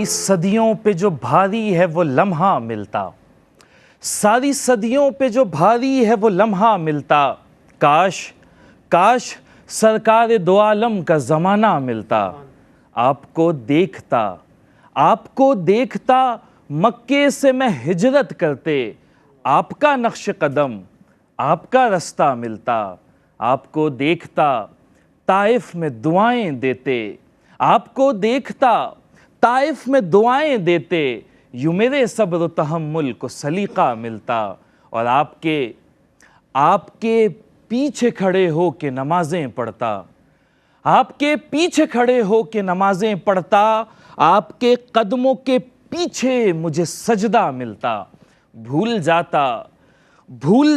صدیوں پہ جو بھاری ہے وہ لمحہ ملتا، ساری صدیوں پہ جو بھاری ہے وہ لمحہ ملتا، کاش کاش سرکار دو عالم کا زمانہ ملتا، آپ کو دیکھتا مکے سے میں ہجرت کرتے، آپ کا نقش قدم آپ کا رستہ ملتا، آپ کو دیکھتا طائف میں دعائیں دیتے، آپ کو دیکھتا طائف میں دعائیں دیتے، یوں میرے صبر و تحمل کو سلیقہ ملتا، اور آپ کے پیچھے کھڑے ہو کے نمازیں پڑھتا، آپ کے پیچھے کھڑے ہو کے نمازیں پڑھتا، آپ کے قدموں کے پیچھے مجھے سجدہ ملتا، بھول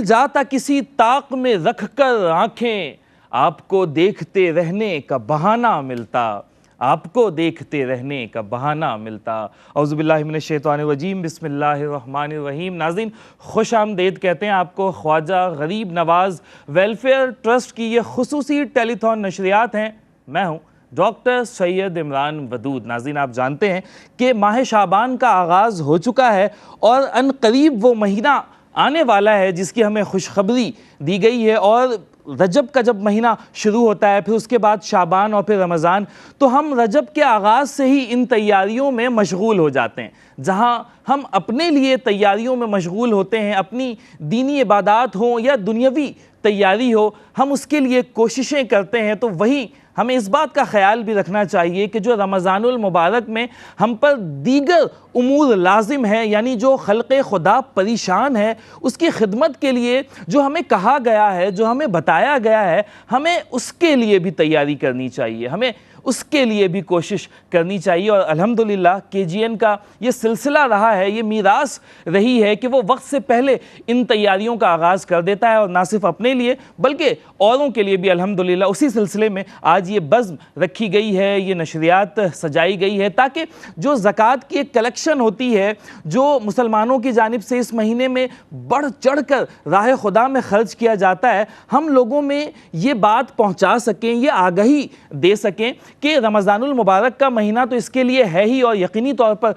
جاتا کسی طاق میں رکھ کر آنکھیں، آپ کو دیکھتے رہنے کا بہانہ ملتا، آپ کو دیکھتے رہنے کا بہانہ ملتا۔ اعوذ باللہ من الشیطان الرجیم، بسم اللہ الرحمن الرحیم۔ ناظرین خوش آمدید کہتے ہیں آپ کو، خواجہ غریب نواز ویلفیئر ٹرسٹ کی یہ خصوصی ٹیلی تھون نشریات ہیں۔ میں ہوں ڈاکٹر سید عمران ودود۔ ناظرین آپ جانتے ہیں کہ ماہ شعبان کا آغاز ہو چکا ہے اور ان قریب وہ مہینہ آنے والا ہے جس کی ہمیں خوشخبری دی گئی ہے، اور رجب کا جب مہینہ شروع ہوتا ہے، پھر اس کے بعد شعبان اور پھر رمضان، تو ہم رجب کے آغاز سے ہی ان تیاریوں میں مشغول ہو جاتے ہیں۔ جہاں ہم اپنے لیے تیاریوں میں مشغول ہوتے ہیں، اپنی دینی عبادات ہوں یا دنیاوی تیاری ہو، ہم اس کے لیے کوششیں کرتے ہیں، تو وہیں ہمیں اس بات کا خیال بھی رکھنا چاہیے کہ جو رمضان المبارک میں ہم پر دیگر امور لازم ہیں، یعنی جو خلق خدا پریشان ہے، اس کی خدمت کے لیے جو ہمیں کہا گیا ہے، جو ہمیں بتایا گیا ہے، ہمیں اس کے لیے بھی تیاری کرنی چاہیے، ہمیں اس کے لیے بھی کوشش کرنی چاہیے۔ اور الحمدللہ KGN کا یہ سلسلہ رہا ہے، یہ میراث رہی ہے کہ وہ وقت سے پہلے ان تیاریوں کا آغاز کر دیتا ہے، اور نہ صرف اپنے لیے بلکہ اوروں کے لیے بھی الحمدللہ۔ اسی سلسلے میں آج یہ بزم رکھی گئی ہے، یہ نشریات سجائی گئی ہے، تاکہ جو زکوٰۃ کی ایک کلیکشن ہوتی ہے، جو مسلمانوں کی جانب سے اس مہینے میں بڑھ چڑھ کر راہ خدا میں خرچ کیا جاتا ہے، ہم لوگوں میں یہ بات پہنچا سکیں، یہ آگہی دے سکیں کہ رمضان المبارک کا مہینہ تو اس کے لیے ہے ہی، اور یقینی طور پر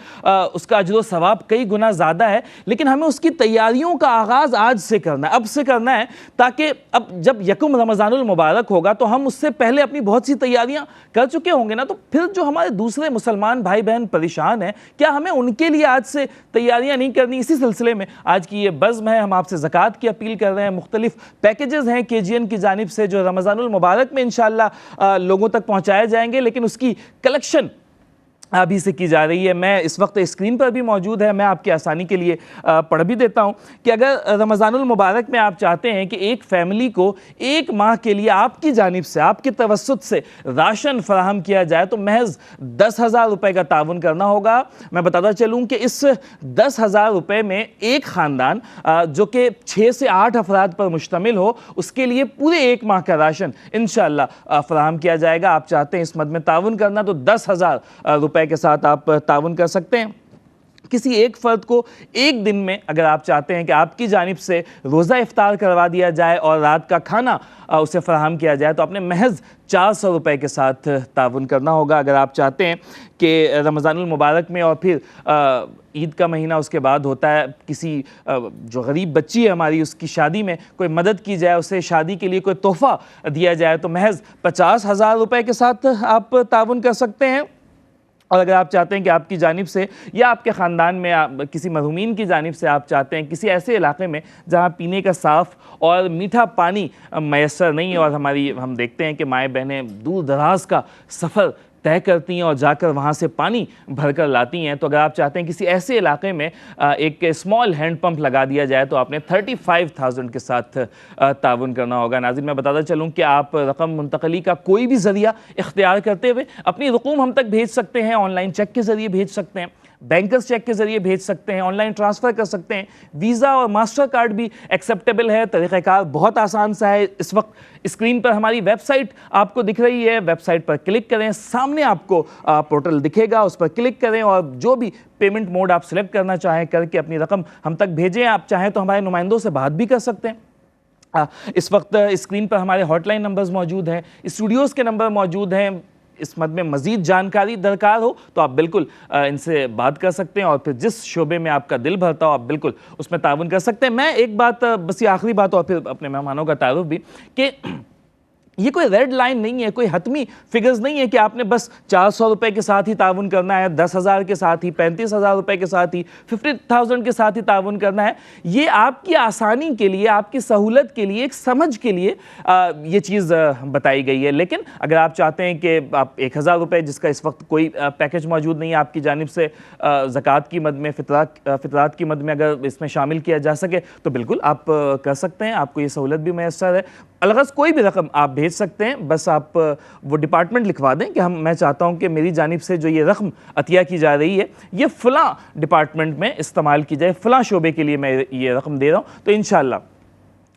اس کا اجر و ثواب کئی گنا زیادہ ہے، لیکن ہمیں اس کی تیاریوں کا آغاز آج سے کرنا ہے، اب سے کرنا ہے، تاکہ اب جب یکم رمضان المبارک ہوگا تو ہم اس سے پہلے اپنی بہت سی تیاریاں کر چکے ہوں گے نا، تو پھر جو ہمارے دوسرے مسلمان بھائی بہن پریشان ہیں، کیا ہمیں ان کے لیے آج سے تیاریاں نہیں کرنی؟ اسی سلسلے میں آج کی یہ بزم ہے، ہم آپ سے زکوٰۃ کی اپیل کر رہے ہیں، مختلف پیکیجز ہیں KGN کی جانب سے جو رمضان المبارک میں انشاءاللہ لوگوں تک پہنچائے جائیں گے، لیکن اس کی کلیکشن ابھی سے کی جا رہی ہے۔ میں اس وقت اسکرین پر بھی موجود ہے، میں آپ کی آسانی کے لیے پڑھ بھی دیتا ہوں کہ اگر رمضان المبارک میں آپ چاہتے ہیں کہ ایک فیملی کو ایک ماہ کے لیے آپ کی جانب سے، آپ کے توسط سے راشن فراہم کیا جائے تو محض 10,000 روپے کا تعاون کرنا ہوگا۔ میں بتاتا چلوں کہ اس 10,000 روپے میں ایک خاندان جو کہ 6 سے 8 افراد پر مشتمل ہو، اس کے لیے پورے ایک ماہ کا راشن انشاءاللہ فراہم کیا جائے گا۔ آپ چاہتے ہیں اس مد میں تعاون کرنا تو 10,000 روپے کے ساتھ آپ تعاون کر سکتے ہیں۔ کسی ایک فرد کو ایک دن میں اگر آپ چاہتے ہیں کہ آپ کی جانب سے روزہ افطار کروا دیا جائے اور رات کا کھانا اسے فراہم کیا جائے تو آپ نے محض 400 روپے کے ساتھ تعاون کرنا ہوگا۔ اگر آپ چاہتے ہیں کہ رمضان المبارک میں اور پھر عید کا مہینہ اس کے بعد ہوتا ہے، کسی جو غریب بچی ہے ہماری، اس کی شادی میں کوئی مدد کی جائے، اسے شادی کے لیے کوئی تحفہ دیا جائے تو محض 50,000 روپے کے ساتھ آپ تعاون کر سکتے ہیں۔ اور اگر آپ چاہتے ہیں کہ آپ کی جانب سے یا آپ کے خاندان میں کسی مرحومین کی جانب سے آپ چاہتے ہیں کسی ایسے علاقے میں جہاں پینے کا صاف اور میٹھا پانی میسر نہیں ہے، اور ہم دیکھتے ہیں کہ مائیں بہنیں دور دراز کا سفر طے کرتی ہیں اور جا کر وہاں سے پانی بھر کر لاتی ہیں، تو اگر آپ چاہتے ہیں کسی ایسے علاقے میں ایک اسمال ہینڈ پمپ لگا دیا جائے تو آپ نے 35,000 کے ساتھ تعاون کرنا ہوگا۔ ناظرین میں بتاتا چلوں کہ آپ رقم منتقلی کا کوئی بھی ذریعہ اختیار کرتے ہوئے اپنی رقوم ہم تک بھیج سکتے ہیں، آن لائن چیک کے ذریعے بھیج سکتے ہیں، بینکرز چیک کے ذریعے بھیج سکتے ہیں، آن لائن ٹرانسفر کر سکتے ہیں، ویزا اور ماسٹر کارڈ بھی ایکسیپٹیبل ہے۔ طریقہ کار بہت آسان سا ہے۔ اس وقت اسکرین پر ہماری ویب سائٹ آپ کو دکھ رہی ہے، ویب سائٹ پر کلک کریں، سامنے آپ کو پورٹل دکھے گا، اس پر کلک کریں اور جو بھی پیمنٹ موڈ آپ سلیکٹ کرنا چاہیں کر کے اپنی رقم ہم تک بھیجیں۔ آپ چاہیں تو ہمارے نمائندوں سے بات بھی کر سکتے ہیں۔ اس وقت اسکرین پر ہمارے ہاٹ لائن نمبرز موجود ہیں، اسٹوڈیوز کے نمبر موجود ہیں، اس مد میں مزید جانکاری درکار ہو تو آپ بالکل ان سے بات کر سکتے ہیں، اور پھر جس شعبے میں آپ کا دل بھرتا ہو آپ بالکل اس میں تعاون کر سکتے ہیں۔ میں ایک بات بس یہ آخری بات اور پھر اپنے مہمانوں کا تعارف بھی، کہ یہ کوئی ریڈ لائن نہیں ہے، کوئی حتمی فگرز نہیں ہے کہ آپ نے بس 400 روپے کے ساتھ ہی تعاون کرنا ہے، 10,000 کے ساتھ ہی، 35,000 روپے کے ساتھ ہی، 50,000 کے ساتھ ہی تعاون کرنا ہے۔ یہ آپ کی آسانی کے لیے، آپ کی سہولت کے لیے، ایک سمجھ کے لیے یہ چیز بتائی گئی ہے۔ لیکن اگر آپ چاہتے ہیں کہ آپ 1,000 روپے، جس کا اس وقت کوئی پیکج موجود نہیں ہے آپ کی جانب سے، زکوٰۃ کی مد میں، فطرات کی مد میں اگر اس میں شامل کیا جا سکے تو بالکل آپ کر سکتے ہیں، آپ کو یہ سہولت بھی میسر ہے۔ الغرض کوئی بھی رقم آپ بھیج سکتے ہیں، بس آپ وہ ڈپارٹمنٹ لکھوا دیں کہ میں چاہتا ہوں کہ میری جانب سے جو یہ رقم عطیہ کی جا رہی ہے یہ فلاں ڈپارٹمنٹ میں استعمال کی جائے، فلاں شعبے کے لیے میں یہ رقم دے رہا ہوں، تو انشاءاللہ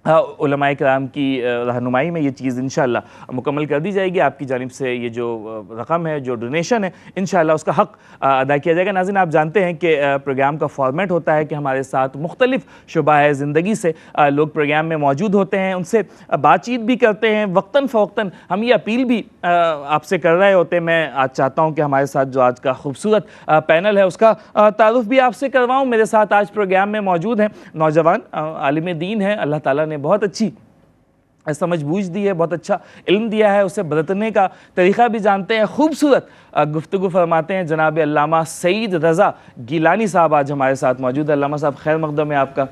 علماء کرام کی رہنمائی میں یہ چیز انشاءاللہ مکمل کر دی جائے گی۔ آپ کی جانب سے یہ جو رقم ہے، جو ڈونیشن ہے، انشاءاللہ اس کا حق ادا کیا جائے گا۔ ناظرین، آپ جانتے ہیں کہ پروگرام کا فارمیٹ ہوتا ہے کہ ہمارے ساتھ مختلف شعبہ زندگی سے لوگ پروگرام میں موجود ہوتے ہیں، ان سے بات چیت بھی کرتے ہیں، وقتاً فوقتاً ہم یہ اپیل بھی آپ سے کر رہے ہوتے ہیں۔ میں آج چاہتا ہوں کہ ہمارے ساتھ جو آج کا خوبصورت پینل ہے اس کا تعارف بھی آپ سے کرواؤں۔ میرے ساتھ آج پروگرام میں موجود ہیں نوجوان عالم دین ہیں، اللہ تعالیٰ نے بہت اچھی سمجھ بوجھ دی ہے، بہت اچھا علم دیا ہے، اسے برتنے کا طریقہ بھی جانتے ہیں، خوبصورت گفتگو فرماتے ہیں۔ جناب علامہ سعید رضا گیلانی صاحب آج ہمارے ساتھ موجود ہیں۔ علامہ صاحب خیر مقدم ہے آپ کا،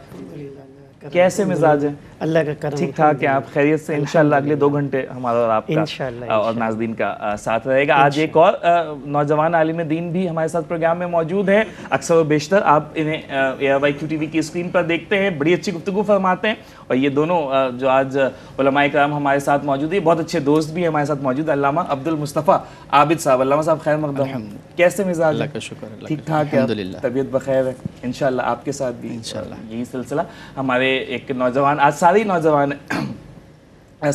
کیسے مزاج ہے؟ اللہ کا کرم، ٹھیک ٹھاک ہے آپ؟ خیریت سے؟ انشاءاللہ اگلے 2 گھنٹے ہمارا اور آپ کا اور ناظرین کا ساتھ رہے گا۔ آج ایک اور نوجوان عالم دین بھی ہمارے ساتھ پروگرام میں موجود ہے، اکثر و بیشتر آپ انہیں ARYQ TV کی اسکرین پر دیکھتے ہیں، بڑی اچھی گفتگو فرماتے ہیں، اور یہ دونوں جو آج علماء کرام ہمارے ساتھ موجود ہیں، بہت اچھے دوست بھی ہمارے ساتھ موجود ہیں، علامہ عبد المصطفیٰ عابد صاحب۔ علامہ صاحب خیر مقدم، کیسے مزاج؟ اللہ کا شکر، ٹھیک ٹھاک ہے؟ طبیعت بخیر ہے؟ انشاءاللہ آپ کے ساتھ بھی یہی سلسلہ۔ ہمارے ایک نوجوان، آج سارے نوجوان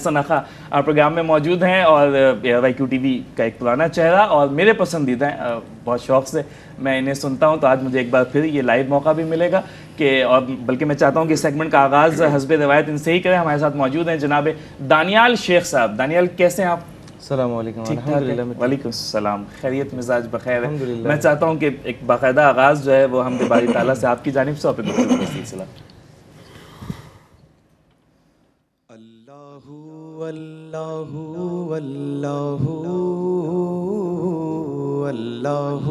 سنخا پروگرام میں موجود ہیں، اور ARYQ TV کا ایک پرانا چہرہ اور میرے پسندیدہ ہیں، بہت شوق سے میں انہیں سنتا ہوں، تو آج مجھے ایک بار پھر یہ لائیو موقع بھی ملے گا کہ، اور بلکہ میں چاہتا ہوں کہ سیگمنٹ کا آغاز حسب روایت ان سے ہی کریں۔ ہمارے ساتھ موجود ہیں جناب دانیال شیخ صاحب۔ دانیال کیسے ہیں آپ؟ السلام علیکم۔ وعلیکم السلام، خیریت، مزاج بخیر ہے؟ میں چاہتا ہوں کہ ایک باقاعدہ آغاز جو ہے وہ حمد باری تعالیٰ سے آپ کی جانب سے، اور پھر گفتگو کا سلسلہ۔ اللہ اللہ اللہ اللہ اللہ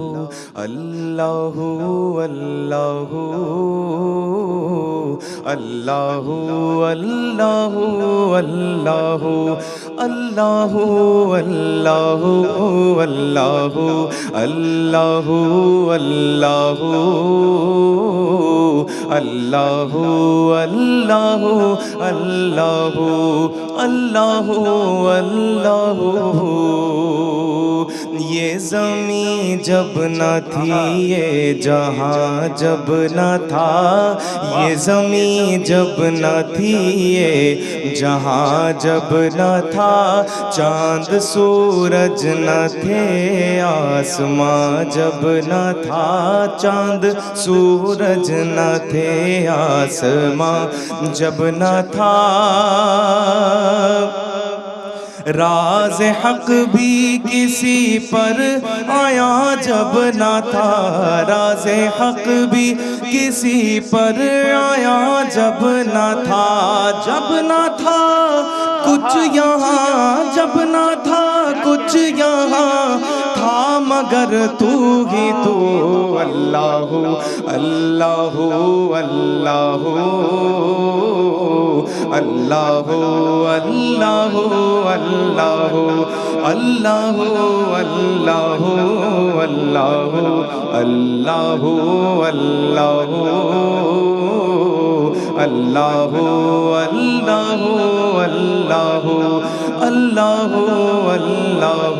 اللہ اللہ اللہ اللہ اللہ اللہ اللہ اللہ اللہ اللہ اللہ اللہ اللہ۔ یہ زمین جب نہ تھی، یہ جہاں جب نہ تھا، یہ زمین جب نہ تھی، یہ جہاں جب نہ تھا، چاند سورج نہ تھے، آسماں جب نہ تھا، چاند سورج نہ تھے، آسماں جب نہ تھا، راز حق بھی کسی پر آیا جب نہ تھا، راز حق بھی کسی پر آیا جب نہ تھا، جب نہ تھا کچھ یہاں، جب نہ تھا کچھ یہاں تھا، مگر تو ہی تو، اللہ اللہ اللہ اللہ اللہ اللہ اللہ اللہ اللہ اللہ اللہ اللہ اللہ اللہ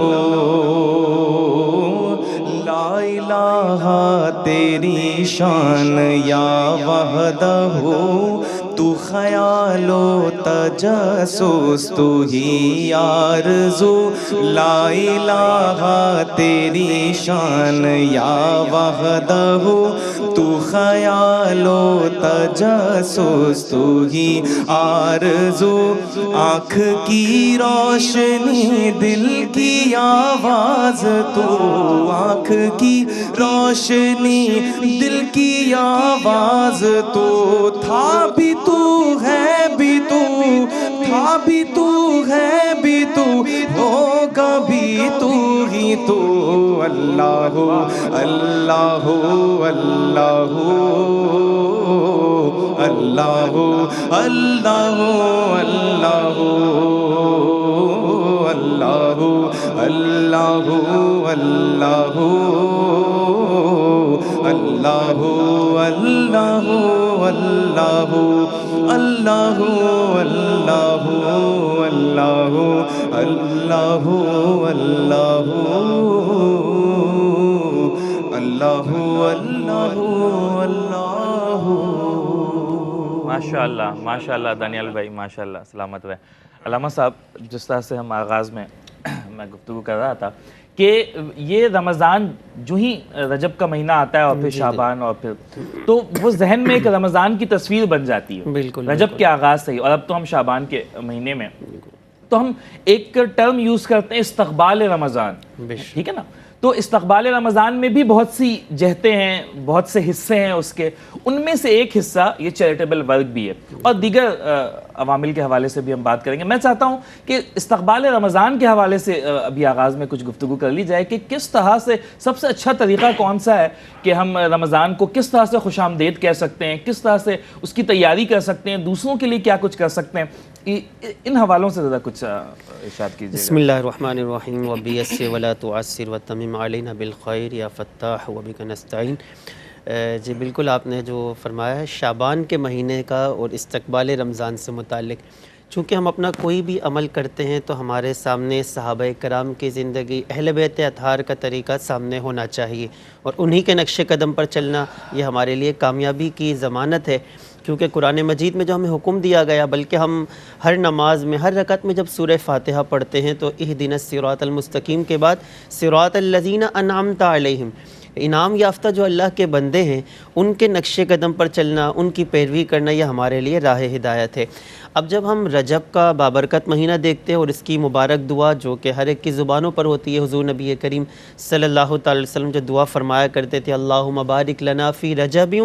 لا الہ تیری شان یا وحدہ، تو خیال و تجسس تو ہی آرزو لا الہ تیری شان یا وحدہ تو خیال و تجسس تو ہی آرزو آنکھ کی روشنی دل کی آواز تو آنکھ کی روشنی دل کی آواز تو تھا بھی تو ہے بھی تو تھا بھی تو ہے بھی تو ہوگا بھی تو ہی تو اللہ اللہ اللہ اللہ اللہ اللہ اللہ اللہ اللہ اللہ اللہ اللہ اللہ اللہ اللہ اللہ اللہ اللہ اللہ ماشاء اللہ ماشاء اللہ دانیال بھائی ماشاء اللہ سلامت رہے. علامہ صاحب جس طرح سے ہم آغاز میں گفتگو کر رہا تھا کہ یہ رمضان جو ہی رجب کا مہینہ آتا ہے اور پھر شعبان اور پھر تو وہ ذہن میں ایک رمضان کی تصویر بن جاتی ہے بالکل رجب کے آغاز سے ہی. اور اب تو ہم شعبان کے مہینے میں تو ہم ایک ٹرم یوز کرتے ہیں استقبال رمضان, ٹھیک ہے نا. تو استقبال رمضان میں بھی بہت سی جہتیں ہیں, بہت سے حصے ہیں اس کے. ان میں سے ایک حصہ یہ چیریٹیبل ورک بھی ہے اور دیگر عوامل کے حوالے سے بھی ہم بات کریں گے. میں چاہتا ہوں کہ استقبال رمضان کے حوالے سے ابھی آغاز میں کچھ گفتگو کر لی جائے کہ کس طرح سے سب سے اچھا طریقہ کون سا ہے کہ ہم رمضان کو کس طرح سے خوش آمدید کہہ سکتے ہیں, کس طرح سے اس کی تیاری کر سکتے ہیں, دوسروں کے لیے کیا کچھ کر سکتے ہیں. ان حوالوں سے ذرا کچھ ارشاد کیجیے. بسم اللہ الرحمن الرحیم وبیسر ولا تعسر وتمم علینا بالخیر یا فتاح وبک نستعین. جی بالکل آپ نے جو فرمایا ہے شعبان کے مہینے کا اور استقبال رمضان سے متعلق, چونکہ ہم اپنا کوئی بھی عمل کرتے ہیں تو ہمارے سامنے صحابہ کرام کی زندگی, اہل بیت اطہار کا طریقہ سامنے ہونا چاہیے اور انہی کے نقش قدم پر چلنا یہ ہمارے لیے کامیابی کی ضمانت ہے. کیونکہ قرآن مجید میں جو ہمیں حکم دیا گیا, بلکہ ہم ہر نماز میں ہر رکعت میں جب سورہ فاتحہ پڑھتے ہیں تو اہدنا الصراط المستقیم کے بعد صراط الذین انعمت علیہم, انعام یافتہ جو اللہ کے بندے ہیں ان کے نقش قدم پر چلنا, ان کی پیروی کرنا, یہ ہمارے لیے راہ ہدایت ہے. اب جب ہم رجب کا بابرکت مہینہ دیکھتے ہیں اور اس کی مبارک دعا جو کہ ہر ایک کی زبانوں پر ہوتی ہے, حضور نبی کریم صلی اللہ تعالی وسلم جو دعا فرمایا کرتے تھے, اللہم بارک لنا فی رجب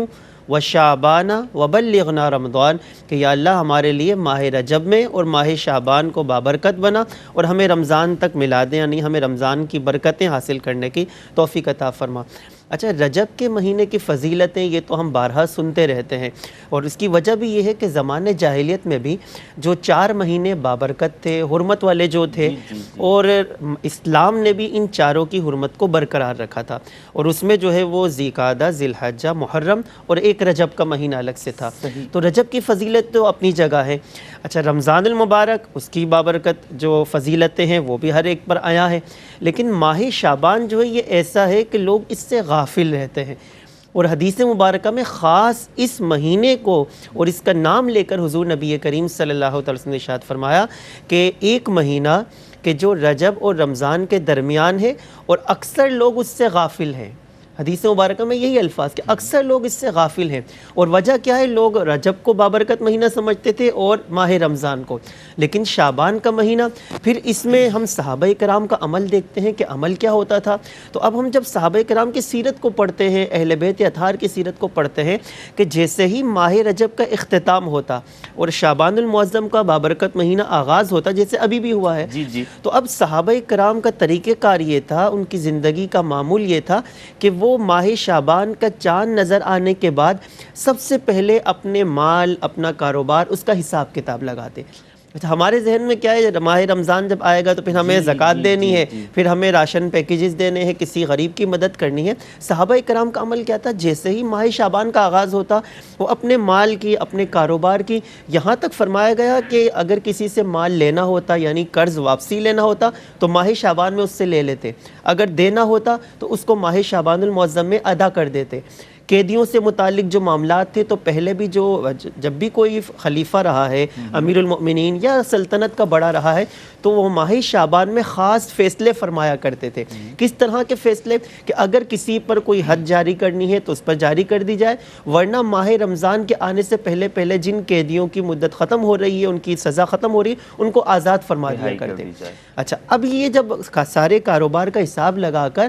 وشعبان وبلغنا رمضان, کہ یا اللہ ہمارے لیے ماہ رجب میں اور ماہ شعبان کو بابرکت بنا اور ہمیں رمضان تک ملا دیں, یعنی ہمیں رمضان کی برکتیں حاصل کرنے کی توفیق عطا فرما. اچھا, رجب کے مہینے کی فضیلتیں یہ تو ہم بارہا سنتے رہتے ہیں اور اس کی وجہ بھی یہ ہے کہ زمانے جاہلیت میں بھی جو 4 مہینے بابرکت تھے, حرمت والے جو تھے, اور اسلام نے بھی ان چاروں کی حرمت کو برقرار رکھا تھا اور اس میں جو ہے وہ ذوالقعدہ, ذی الحجہ, محرم اور ایک رجب کا مہینہ الگ سے تھا. تو رجب کی فضیلت تو اپنی جگہ ہے. اچھا, رمضان المبارک اس کی بابرکت جو فضیلتیں ہیں وہ بھی ہر ایک پر آیا ہے, لیکن ماہ شعبان جو ہے یہ ایسا ہے کہ لوگ اس سے غافل رہتے ہیں. اور حدیث مبارکہ میں خاص اس مہینے کو اور اس کا نام لے کر حضور نبی کریم صلی اللہ علیہ وسلم نے ارشاد فرمایا کہ ایک مہینہ کہ جو رجب اور رمضان کے درمیان ہے اور اکثر لوگ اس سے غافل ہیں. حدیث مبارکہ میں یہی الفاظ کہ اکثر لوگ اس سے غافل ہیں. اور وجہ کیا ہے, لوگ رجب کو بابرکت مہینہ سمجھتے تھے اور ماہ رمضان کو, لیکن شعبان کا مہینہ, پھر اس میں ہم صحابہ کرام کا عمل دیکھتے ہیں کہ عمل کیا ہوتا تھا. تو اب ہم جب صحابہ کرام کی سیرت کو پڑھتے ہیں, اہل بیت اطہار کی سیرت کو پڑھتے ہیں, کہ جیسے ہی ماہ رجب کا اختتام ہوتا اور شعبان المعظم کا بابرکت مہینہ آغاز ہوتا, جیسے ابھی بھی ہوا ہے, تو اب صحابہ کرام کا طریقہ کار یہ تھا, ان کی زندگی کا معمول یہ تھا کہ وہ ماہ شعبان کا چاند نظر آنے کے بعد سب سے پہلے اپنے مال, اپنا کاروبار, اس کا حساب کتاب لگاتے. ہمارے ذہن میں کیا ہے, ماہ رمضان جب آئے گا تو پھر ہمیں زکوٰۃ دینی ہے, پھر ہمیں راشن پیکیجز دینے ہیں, کسی غریب کی مدد کرنی ہے. صحابہ کرام کا عمل کیا تھا, جیسے ہی ماہ شعبان کا آغاز ہوتا وہ اپنے مال کی, اپنے کاروبار کی, یہاں تک فرمایا گیا کہ اگر کسی سے مال لینا ہوتا یعنی قرض واپسی لینا ہوتا تو ماہ شعبان میں اس سے لے لیتے, اگر دینا ہوتا تو اس کو ماہ شعبان المعظم میں ادا کر دیتے. قیدیوں سے متعلق جو معاملات تھے تو پہلے بھی جب بھی کوئی خلیفہ رہا ہے امیر المؤمنین یا سلطنت کا بڑا رہا ہے تو وہ ماہ شعبان میں خاص فیصلے فرمایا کرتے تھے. کس طرح کے فیصلے؟ کہ اگر کسی پر کوئی حد جاری کرنی ہے تو اس پر جاری کر دی جائے، ورنہ ماہ رمضان کے آنے سے پہلے جن قیدیوں کی مدت ختم ہو رہی ہے، ان کی سزا ختم ہو رہی ہے، ان کو آزاد فرما دیا کرتے. اچھا، اب یہ جب سارے کاروبار کا حساب لگا کر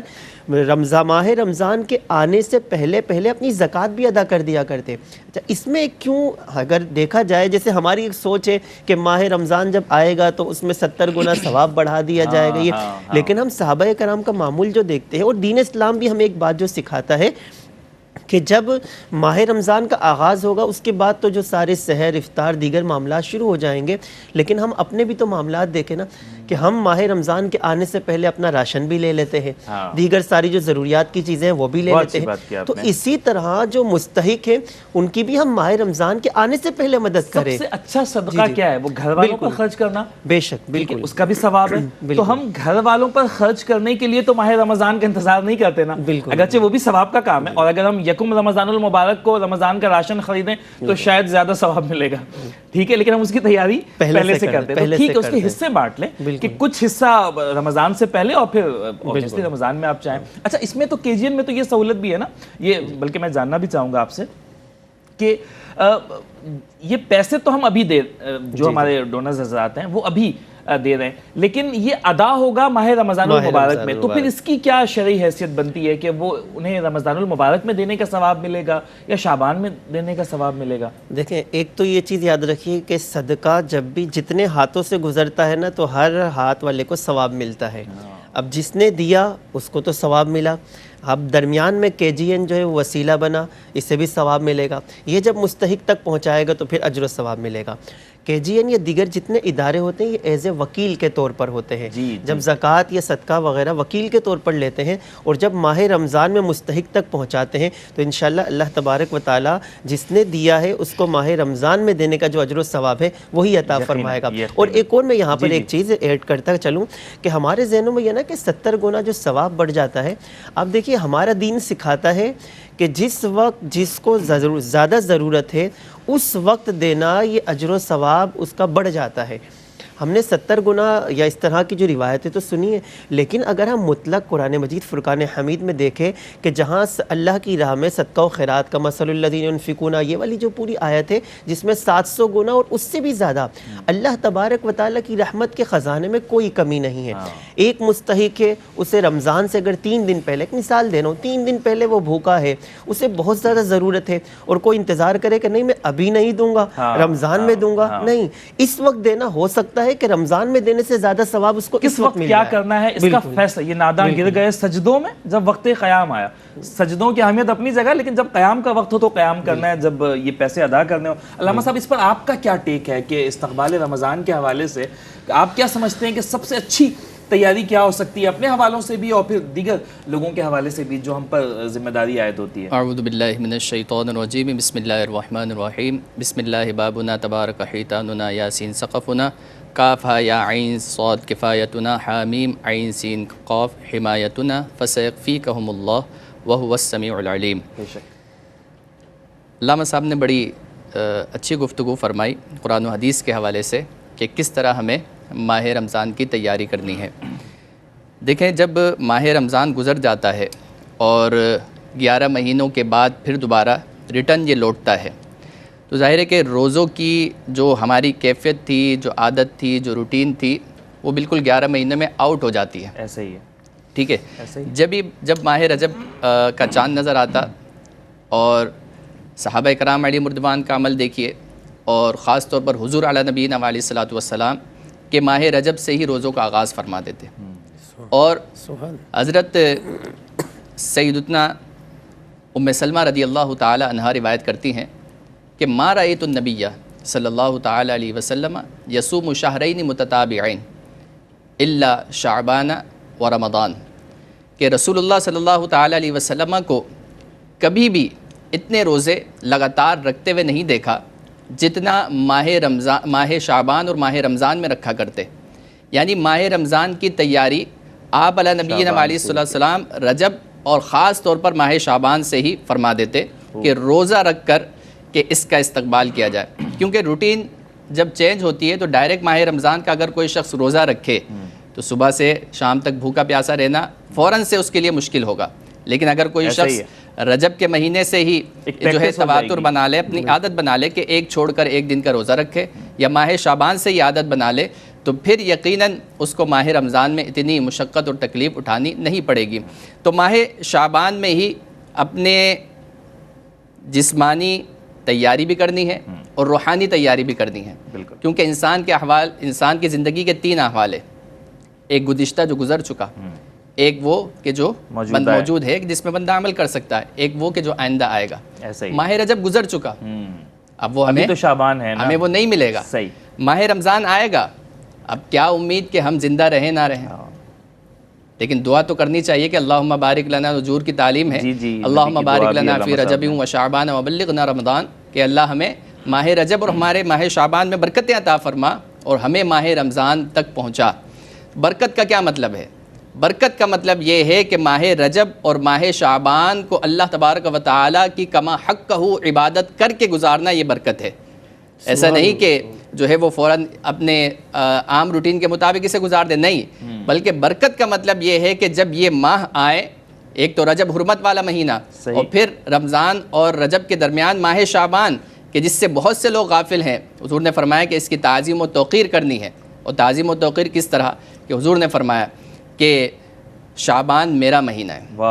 ماہ رمضان کے آنے سے پہلے اپنی زکوٰۃ بھی ادا کر دیا کرتے. اچھا، اس میں کیوں اگر دیکھا جائے، جیسے ہماری ایک سوچ ہے کہ ماہ رمضان جب آئے گا تو اس میں 70 گنا ثواب بڑھا دیا جائے گا، لیکن ہم صحابہ کرام کا معمول جو دیکھتے ہیں، اور دین اسلام بھی ہمیں ایک بات جو سکھاتا ہے کہ جب ماہ رمضان کا آغاز ہوگا اس کے بعد تو جو سارے سحر، افطار، دیگر معاملات شروع ہو جائیں گے، لیکن ہم اپنے بھی تو معاملات دیکھیں نا کہ ہم ماہ رمضان کے آنے سے پہلے اپنا راشن بھی لے لیتے ہیں، دیگر ساری جو ضروریات کی چیزیں ہیں وہ بھی لے لیتے ہیں. تو اسی طرح جو مستحق ہیں ان کی بھی ہم ماہ رمضان کے آنے سے پہلے مدد کریں. سب سے اچھا صدقہ کیا ہے؟ وہ گھر والوں پر خرچ کرنا. بے شک، بالکل اس کا بھی ثواب ہے. تو ہم گھر والوں پر خرچ کرنے کے لیے تو ماہ رمضان کا انتظار نہیں کرتے نا، اگرچہ وہ بھی ثواب کا کام ہے، اور اگر ہم یکم رمضان المبارک کو رمضان کا راشن خریدیں تو شاید زیادہ ثواب ملے گا، ٹھیک ہے، لیکن ہم اس کی تیاری پہلے سے کرتے ہیں. تو ٹھیک ہے، اس کے حصے بانٹ لیں کہ کچھ حصہ رمضان سے پہلے اور پھر رمضان میں آپ چاہیں. اچھا، اس میں تو KGN میں تو یہ سہولت بھی ہے نا، یہ بلکہ میں جاننا بھی چاہوں گا آپ سے کہ یہ پیسے تو ہم ابھی جو ہمارے ڈونرز حضرات ہیں وہ ابھی دے رہے ہیں، لیکن یہ ادا ہوگا ماہ رمضان المبارک میں، تو پھر اس کی کیا شرعی حیثیت بنتی ہے کہ وہ انہیں رمضان المبارک میں دینے کا ثواب ملے گا یا شعبان میں دینے کا ثواب ملے گا؟ دیکھیں، ایک تو یہ چیز یاد رکھیے کہ صدقہ جب بھی جتنے ہاتھوں سے گزرتا ہے نا تو ہر ہاتھ والے کو ثواب ملتا ہے. اب جس نے دیا اس کو تو ثواب ملا، اب درمیان میں KGN جو ہے وہ وسیلہ بنا، اس سے بھی ثواب ملے گا. یہ جب مستحق تک پہنچائے گا تو پھر اجر و ثواب ملے گا. KGN یا دیگر جتنے ادارے ہوتے ہیں یہ ایز اے وکیل کے طور پر ہوتے ہیں. جب زکوٰۃ یا صدقہ وغیرہ وکیل کے طور پر لیتے ہیں اور جب ماہ رمضان میں مستحق تک پہنچاتے ہیں تو انشاءاللہ اللہ تبارک و تعالی جس نے دیا ہے اس کو ماہ رمضان میں دینے کا جو اجر و ثواب ہے وہی عطا فرمائے گا. اور ایک اور میں یہاں پر ایک چیز ایڈ کرتا چلوں کہ ہمارے ذہنوں میں یہ نا کہ 70 گنا جو ثواب بڑھ جاتا ہے. اب دیکھیے، ہمارا دین سکھاتا ہے کہ جس وقت جس کو زیادہ ضرورت ہے اس وقت دینا، یہ اجر و ثواب اس کا بڑھ جاتا ہے. ہم نے 70 گنا یا اس طرح کی جو روایتیں تو سنی ہیں، لیکن اگر ہم مطلق قرآن مجید فرقان حمید میں دیکھیں کہ جہاں اللہ کی راہ میں صدقہ و خیرات کا مثل الذین ينفقون، یہ والی جو پوری آیت ہے جس میں 700 گنا اور اس سے بھی زیادہ اللہ تبارک و تعالیٰ کی رحمت کے خزانے میں کوئی کمی نہیں ہے. ایک مستحق ہے، اسے رمضان سے اگر 3 دن پہلے، ایک مثال دے رہا ہوں، 3 دن پہلے وہ بھوکا ہے، اسے بہت زیادہ ضرورت ہے، اور کوئی انتظار کرے کہ نہیں میں ابھی نہیں دوں گا، رمضان میں دوں گا، نہیں، اس وقت دینا. ہو سکتا ہے کہ رمضان میں دینے سے زیادہ ثواب اس کو کس وقت کیا کرنا ہے اس کا فیصلہ. یہ ناداں گر گئے سجدوں میں جب وقت قیام آیا. سجدوں کی اہمیت اپنی جگہ، لیکن جب قیام کا وقت ہو تو قیام کرنا ہے، جب یہ پیسے ادا کرنے ہو. علامہ صاحب، اس پر آپ کا کیا ٹیک ہے کہ استقبال رمضان کے حوالے سے آپ کیا سمجھتے ہیں کہ سب سے اچھی تیاری کیا ہو سکتی ہے، اپنے حوالوں سے بھی اور پھر دیگر لوگوں کے حوالے سے بھی جو ہم پر ذمہ داری عائد ہوتی ہے؟ اعوذ باللہ من الشیطان الرجیم، بسم اللہ الرحمن الرحیم. بسم اللہ بابنا تبارک حیطاننا یاسین سقفنا کاف ہا یا عین صاد کفایتنا حامیم عین سین قاف حمایتنا فسیکفیکہم اللہ وہو السمیع العلیم. علامہ صاحب نے بڑی اچھی گفتگو فرمائی قرآن و حدیث کے حوالے سے کہ کس طرح ہمیں ماہ رمضان کی تیاری کرنی ہے. دیکھیں، جب ماہ رمضان گزر جاتا ہے اور 11 مہینوں کے بعد پھر دوبارہ ریٹرن یہ لوٹتا ہے تو ظاہر ہے کہ روزوں کی جو ہماری کیفیت تھی، جو عادت تھی، جو روٹین تھی، وہ بالکل 11 مہینے میں آؤٹ ہو جاتی ہے. ایسا ہی ہے، ٹھیک ہے. جب ماہ رجب کا چاند نظر آتا اور صحابہ کرام علیہ مردوان کا عمل دیکھیے، اور خاص طور پر حضور علی نبینا علیہ الصلوۃ والسلام کہ ماہ رجب سے ہی روزوں کا آغاز فرما دیتے. اور حضرت سیدتنا ام سلمہ رضی اللہ تعالی عنہا روایت کرتی ہیں کہ ما رأیت النبی صلی اللہ تعالی علیہ وسلم یصوم شہرین متتابعین الا شعبان و رمضان، کہ رسول اللہ صلی اللہ تعالی علیہ وسلم کو کبھی بھی اتنے روزے لگاتار رکھتے ہوئے نہیں دیکھا جتنا ماہ شعبان اور ماہ رمضان میں رکھا کرتے. یعنی ماہ رمضان کی تیاری آپ علیہ نبینا علیہ السلام رجب اور خاص طور پر ماہ شعبان سے ہی فرما دیتے کہ روزہ رکھ کر کہ اس کا استقبال کیا جائے، کیونکہ روٹین جب چینج ہوتی ہے تو ڈائریکٹ ماہ رمضان کا اگر کوئی شخص روزہ رکھے تو صبح سے شام تک بھوکا پیاسا رہنا فوراً سے اس کے لیے مشکل ہوگا، لیکن اگر کوئی ایسا ہی شخص رجب کے مہینے سے ہی ایک جو ہے practice ہو جائے تواتر گی، بنا لے، اپنی عادت بنا لے کہ ایک چھوڑ کر ایک دن کا روزہ رکھے، یا ماہ شعبان سے ہی عادت بنا لے، تو پھر یقیناً اس کو ماہ رمضان میں اتنی مشقت اور تکلیف اٹھانی نہیں پڑے گی۔ تو ماہ شعبان میں ہی اپنے جسمانی تیاری بھی کرنی ہے اور روحانی تیاری بھی کرنی ہے، بالکل، کیونکہ انسان کی زندگی کے 3 احوال ہیں، ایک گزشتہ جو گزر چکا، ایک وہ کہ جو موجود ہے جس میں بندہ عمل کر سکتا ہے، ایک وہ کہ جو آئندہ آئے گا۔ ایسا ہی ماہ رجب گزر چکا، اب وہ ابھی تو شعبان ہے نا، ہمیں وہ نہیں ملے گا، صحیح، ماہ رمضان آئے گا، اب کیا امید کہ ہم زندہ رہیں نہ رہیں، لیکن دعا تو کرنی چاہیے کہ اللہم بارک لنا، حضور کی تعلیم ہے، اللہم بارک لنا فی رجب و شعبان وبلغنا رمضان، کہ اللہ ہمیں ماہ رجب اور ہمارے ماہ شعبان میں برکتیں عطا فرما اور ہمیں ماہ رمضان تک پہنچا۔ برکت کا کیا مطلب ہے؟ برکت کا مطلب یہ ہے کہ ماہ رجب اور ماہ شعبان کو اللہ تبارک و تعالیٰ کی کما حقہ عبادت کر کے گزارنا، یہ برکت ہے۔ ایسا نہیں کہ جو ہے وہ فوراً اپنے عام روٹین کے مطابق اسے گزار دے، نہیں، بلکہ برکت کا مطلب یہ ہے کہ جب یہ ماہ آئے، ایک تو رجب حرمت والا مہینہ، اور پھر رمضان اور رجب کے درمیان ماہ شعبان، کہ جس سے بہت سے لوگ غافل ہیں، حضور نے فرمایا کہ اس کی تعظیم و توقیر کرنی ہے۔ اور تعظیم و توقیر کس طرح کہ حضور نے فرمایا کہ شعبان میرا مہینہ ہے،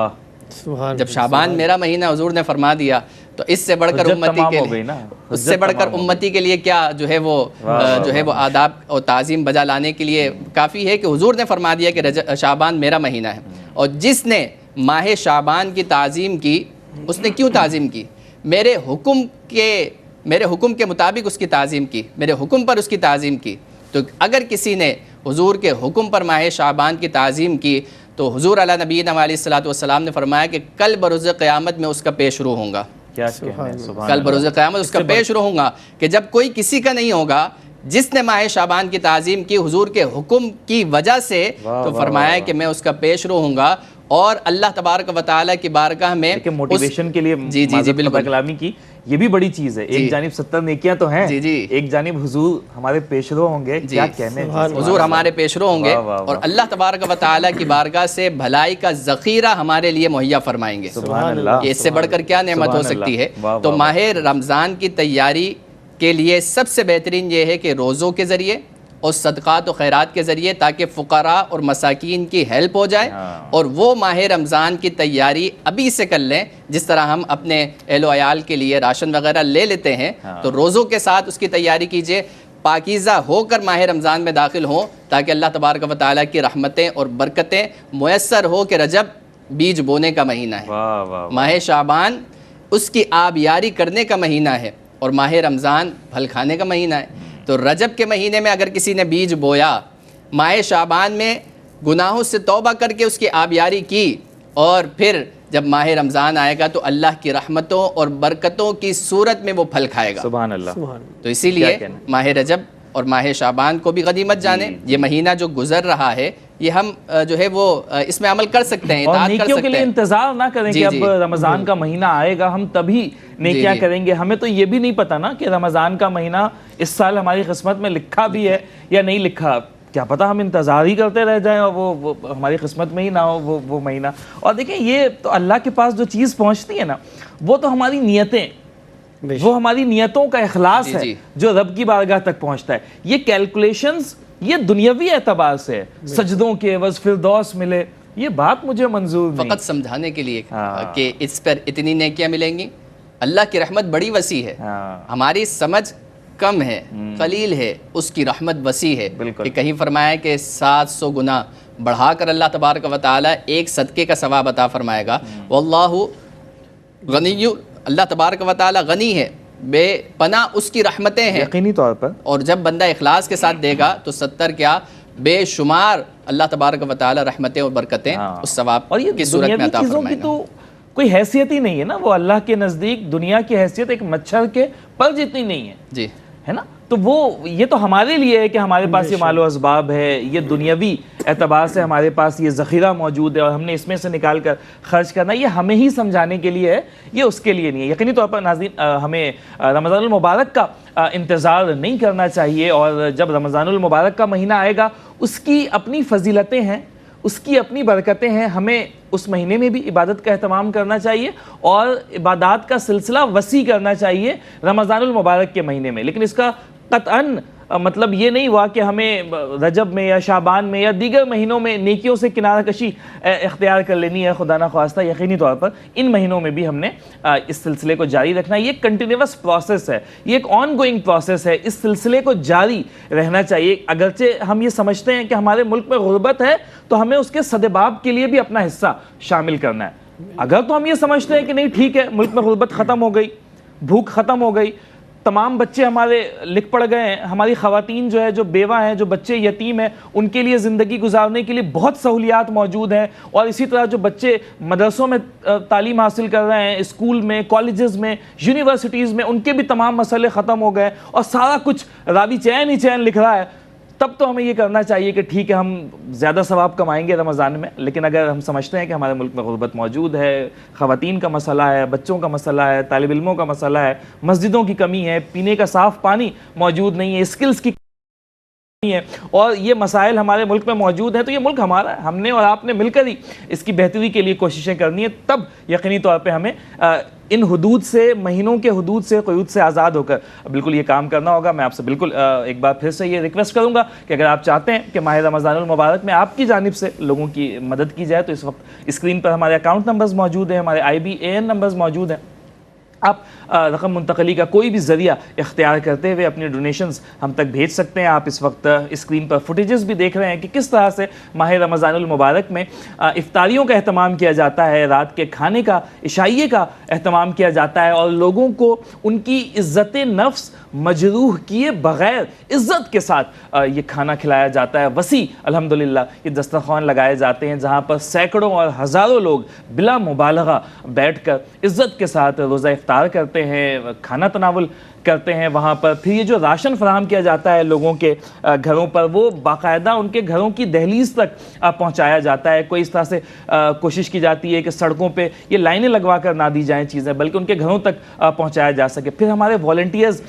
سبحان جب شعبان میرا مہینہ حضور نے فرما دیا تو اس سے بڑھ کر امتی کے لیے، اس سے بڑھ کر امتی کے لیے کیا جو ہے وہ آداب اور تعظیم بجا لانے کے لیے کافی ہے کہ حضور نے فرما دیا کہ شعبان میرا مہینہ ہے۔ اور جس نے ماہ شعبان کی تعظیم کی، اس نے کیوں تعظیم کی؟ میرے حکم کے مطابق اس کی تعظیم کی، میرے حکم پر اس کی تعظیم کی۔ تو اگر کسی نے حضور کے حکم پر ماہ شعبان کی تعظیم کی تو حضور علیہ نبینا علیہ الصلوۃ والسلام نے فرمایا کہ کل بروز قیامت میں اس کا پیش رو ہوں گا، کل بروز قیامت اس کا پیش رو ہوں گا، کہ جب کوئی کسی کا نہیں ہوگا جس نے ماہ شعبان کی تعظیم کی حضور کے حکم کی وجہ سے، تو فرمایا کہ میں اس کا پیش رو ہوں گا۔ اور اللہ تبارک و تعالیٰ کی بارگاہ میں موٹیویشن کے لیے جی بالکل کلامی کی یہ بھی بڑی چیز ہے، ایک جانب 70 نیکیاں تو ہیں، ایک جانب حضور ہمارے پیشرو ہوں گے، کیا کہنے، حضور ہمارے پیشرو ہوں گے، اور اللہ تبارک و تعالیٰ کی بارگاہ سے بھلائی کا ذخیرہ ہمارے لیے مہیا فرمائیں گے۔ سبحان اللہ، اس سے بڑھ کر کیا نعمت ہو سکتی ہے؟ تو ماہ رمضان کی تیاری کے لیے سب سے بہترین یہ ہے کہ روزوں کے ذریعے اور صدقات و خیرات کے ذریعے، تاکہ فقراء اور مساکین کی ہیلپ ہو جائے، اور وہ ماہ رمضان کی تیاری ابھی سے کر لیں، جس طرح ہم اپنے اہل و عیال کے لیے راشن وغیرہ لے لیتے ہیں، تو روزوں کے ساتھ اس کی تیاری کیجئے، پاکیزہ ہو کر ماہ رمضان میں داخل ہوں، تاکہ اللہ تبارک و تعالیٰ کی رحمتیں اور برکتیں میسر ہو کہ رجب بیج بونے کا مہینہ ہے، ماہ شعبان اس کی آبیاری کرنے کا مہینہ ہے، اور ماہ رمضان پھل کھانے کا مہینہ ہے۔ تو رجب کے مہینے میں اگر کسی نے بیج بویا، ماہ شعبان میں گناہوں سے توبہ کر کے اس کی آبیاری کی، اور پھر جب ماہ رمضان آئے گا تو اللہ کی رحمتوں اور برکتوں کی صورت میں وہ پھل کھائے گا۔ سبحان اللہ۔ تو اسی لیے ماہ رجب اور ماہ شعبان کو بھی غنیمت جانے، یہ مہینہ جو گزر رہا ہے یہ ہم جو ہے وہ اس میں عمل کر سکتے ہیں، اور اطاعت کر نیکیوں کے سکتے لیے ہیں۔ انتظار نہ کریں کہ اب رمضان کا مہینہ آئے گا ہم تبھی نیکیاں کریں گے۔ ہمیں تو یہ بھی نہیں پتا نا کہ رمضان کا مہینہ اس سال ہماری قسمت میں لکھا بھی ہے یا نہیں لکھا، کیا پتا ہم انتظار ہی کرتے رہ جائیں اور وہ ہماری قسمت میں ہی نہ ہو وہ مہینہ۔ اور دیکھیں یہ تو اللہ کے پاس جو چیز پہنچتی ہے نا، وہ تو ہماری نیتیں، وہ ہماری نیتوں کا اخلاص ہے جو رب کی بارگاہ تک پہنچتا ہے۔ یہ کیلکولیشنز یہ دنیاوی اعتبار سے ہے، سجدوں کے عوض فردوس ملے، یہ بات مجھے منظور نہیں۔ فقط سمجھانے کے لیے کہ اس پر اتنی نیکیاں ملیں گی، اللہ کی رحمت بڑی وسیع ہے، ہماری سمجھ کم ہے، قلیل ہے، اس کی رحمت وسیع ہے۔ کہ کہیں فرمایا کہ 700 گنا بڑھا کر اللہ تبارک و تعالیٰ ایک صدقے کا ثواب عطا فرمائے گا۔ واللہ غنی، اللہ تبارک و تعالیٰ غنی ہے، بے پناہ اس کی رحمتیں ہیں یقینی طور پر، اور جب بندہ اخلاص کے ساتھ دے گا تو 70 کیا بے شمار اللہ تبارک و تعالیٰ رحمتیں اور برکتیں اس ثواب کی صورت میں عطا فرمائے گا۔ تو کوئی حیثیت ہی نہیں ہے نا، وہ اللہ کے نزدیک دنیا کی حیثیت ایک مچھر کے پر جتنی نہیں ہے، جی ہے نا۔ تو وہ یہ تو ہمارے لیے ہے کہ ہمارے پاس یہ مال و اسباب ہے، یہ دنیاوی اعتبار سے ہمارے پاس یہ ذخیرہ موجود ہے اور ہم نے اس میں سے نکال کر خرچ کرنا، یہ ہمیں ہی سمجھانے کے لیے ہے، یہ اس کے لیے نہیں ہے۔ یقینی طور پر ناظرین ہمیں رمضان المبارک کا انتظار نہیں کرنا چاہیے، اور جب رمضان المبارک کا مہینہ آئے گا اس کی اپنی فضیلتیں ہیں، اس کی اپنی برکتیں ہیں، ہمیں اس مہینے میں بھی عبادت کا اہتمام کرنا چاہیے اور عبادات کا سلسلہ وسیع کرنا چاہیے رمضان المبارک کے مہینے میں۔ لیکن اس کا قطعاً مطلب یہ نہیں ہوا کہ ہمیں رجب میں یا شعبان میں یا دیگر مہینوں میں نیکیوں سے کنارہ کشی اختیار کر لینی ہے، خدا نخواستہ۔ یقینی طور پر ان مہینوں میں بھی ہم نے اس سلسلے کو جاری رکھنا ہے۔ یہ ایک کنٹینیوس پروسیس ہے، یہ ایک آن گوئنگ پروسیس ہے، اس سلسلے کو جاری رہنا چاہیے۔ اگرچہ ہم یہ سمجھتے ہیں کہ ہمارے ملک میں غربت ہے تو ہمیں اس کے سدباب کے لیے بھی اپنا حصہ شامل کرنا ہے۔ اگر تو ہم یہ سمجھتے ہیں کہ نہیں ٹھیک ہے، ملک میں غربت ختم ہو گئی، بھوک ختم ہو گئی، تمام بچے ہمارے لکھ پڑ گئے ہیں، ہماری خواتین جو ہے جو بیوہ ہیں، جو بچے یتیم ہیں، ان کے لیے زندگی گزارنے کے لیے بہت سہولیات موجود ہیں، اور اسی طرح جو بچے مدرسوں میں تعلیم حاصل کر رہے ہیں، اسکول میں، کالجز میں، یونیورسٹیز میں، ان کے بھی تمام مسئلے ختم ہو گئے اور سارا کچھ راوی چین ہی چین لکھ رہا ہے، تب تو ہمیں یہ کرنا چاہیے کہ ٹھیک ہے ہم زیادہ ثواب کمائیں گے رمضان میں۔ لیکن اگر ہم سمجھتے ہیں کہ ہمارے ملک میں غربت موجود ہے، خواتین کا مسئلہ ہے، بچوں کا مسئلہ ہے، طالب علموں کا مسئلہ ہے، مسجدوں کی کمی ہے، پینے کا صاف پانی موجود نہیں ہے، اسکلز کی ہے، اور یہ مسائل ہمارے ملک میں موجود ہیں، تو یہ ملک ہمارا ہے، ہم نے اور آپ نے مل کر ہی اس کی بہتری کے لیے کوششیں کرنی ہے۔ تب یقینی طور پہ ہمیں ان حدود سے، مہینوں کے حدود سے، قیود سے آزاد ہو کر بالکل یہ کام کرنا ہوگا۔ میں آپ سے بالکل ایک بار پھر سے یہ ریکویسٹ کروں گا کہ اگر آپ چاہتے ہیں کہ ماہ رمضان المبارک میں آپ کی جانب سے لوگوں کی مدد کی جائے، تو اس وقت اسکرین پر ہمارے اکاؤنٹ نمبرز موجود ہیں، ہمارے IBAN نمبرز موجود ہیں، آپ رقم منتقلی کا کوئی بھی ذریعہ اختیار کرتے ہوئے اپنے ڈونیشنز ہم تک بھیج سکتے ہیں۔ آپ اس وقت اسکرین پر فوٹیجز بھی دیکھ رہے ہیں کہ کس طرح سے ماہ رمضان المبارک میں افطاریوں کا اہتمام کیا جاتا ہے، رات کے کھانے کا، عشائیے کا اہتمام کیا جاتا ہے، اور لوگوں کو ان کی عزت نفس مجروح کیے بغیر عزت کے ساتھ یہ کھانا کھلایا جاتا ہے۔ وسیع الحمدللہ یہ دسترخوان لگائے جاتے ہیں جہاں پر سینکڑوں اور ہزاروں لوگ بلا مبالغہ بیٹھ کر عزت کے ساتھ روزہ افطار کرتے ہیں، کھانا تناول کرتے ہیں وہاں پر۔ پھر یہ جو راشن فراہم کیا جاتا ہے لوگوں کے گھروں پر، وہ باقاعدہ ان کے گھروں کی دہلیز تک پہنچایا جاتا ہے۔ کوئی اس طرح سے کوشش کی جاتی ہے کہ سڑکوں پہ یہ لائنیں لگوا کر نہ دی جائیں چیزیں، بلکہ ان کے گھروں تک پہنچایا جا سکے۔ پھر ہمارے والنٹیئرز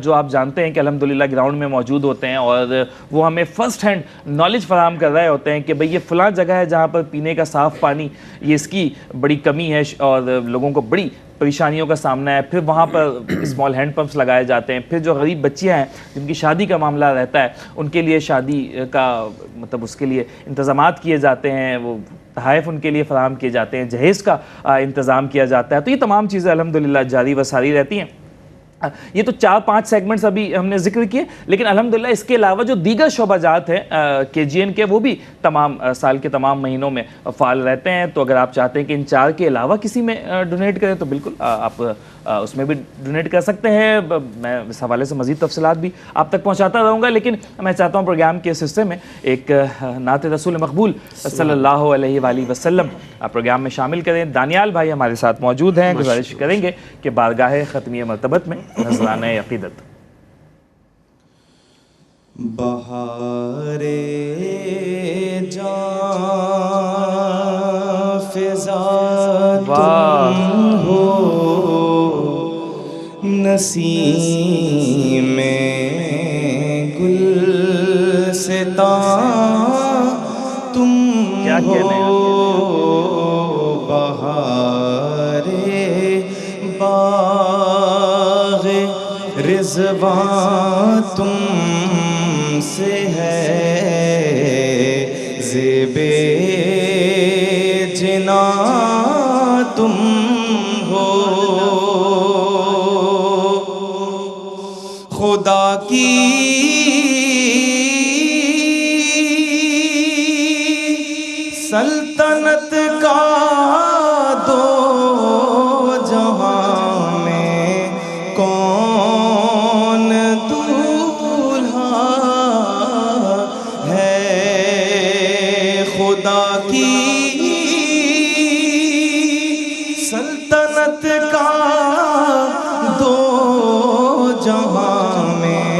جو آپ جانتے ہیں کہ الحمدللہ گراؤنڈ میں موجود ہوتے ہیں، اور وہ ہمیں فرسٹ ہینڈ نالج فراہم کر رہے ہوتے ہیں کہ بھئی یہ فلاں جگہ ہے جہاں پر پینے کا صاف پانی یہ اس کی بڑی کمی ہے اور لوگوں کو بڑی پریشانیوں کا سامنا ہے۔ پھر وہاں پر اسمال ہینڈ پمپس لگائے جاتے ہیں۔ پھر جو غریب بچیاں ہیں جن کی شادی کا معاملہ رہتا ہے، ان کے لیے شادی کا مطلب اس کے لیے انتظامات کیے جاتے ہیں، وہ تحائف ان کے لیے فراہم کیے جاتے ہیں، جہیز کا انتظام کیا جاتا ہے۔ تو یہ تمام چیزیں الحمدللہ جاری و ساری رہتی ہیں۔ یہ تو 4-5 سیگمنٹس ابھی ہم نے ذکر کیے، لیکن الحمدللہ اس کے علاوہ جو دیگر شعبہ جات ہیں KGN کے، وہ بھی تمام سال کے تمام مہینوں میں فعال رہتے ہیں۔ تو اگر آپ چاہتے ہیں کہ ان 4 کے علاوہ کسی میں ڈونیٹ کریں تو بالکل آپ اس میں بھی ڈونیٹ کر سکتے ہیں۔ میں اس حوالے سے مزید تفصیلات بھی آپ تک پہنچاتا رہوں گا، لیکن میں چاہتا ہوں پروگرام کے اس حصے میں ایک نعت رسول مقبول صلی اللہ علیہ وآلہ وسلم پروگرام میں شامل کریں۔ دانیال بھائی ہمارے ساتھ موجود ہیں، گزارش کریں گے کہ بارگاہ ختمیہ مرتبت میں نذرانہ عقیدت۔ بہار جاں فضا تم ہو، نسیم گلستاں تم ہو، بہار باغ رضوان تم سے ہے، زیب جناں تم ہو، خدا کی سلطنت کا دو جہاں میں کون دولہا ہے، خدا کی سلطنت کا دو جہاں میں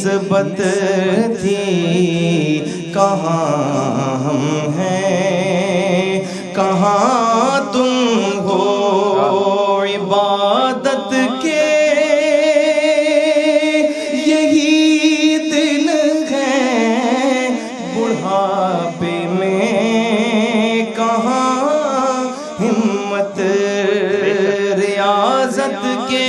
نسبت تھی کہاں ہم ہیں کہاں تم ہو عبادت کے یہی دن ہے بڑھاپے میں کہاں ہمت ریاضت کے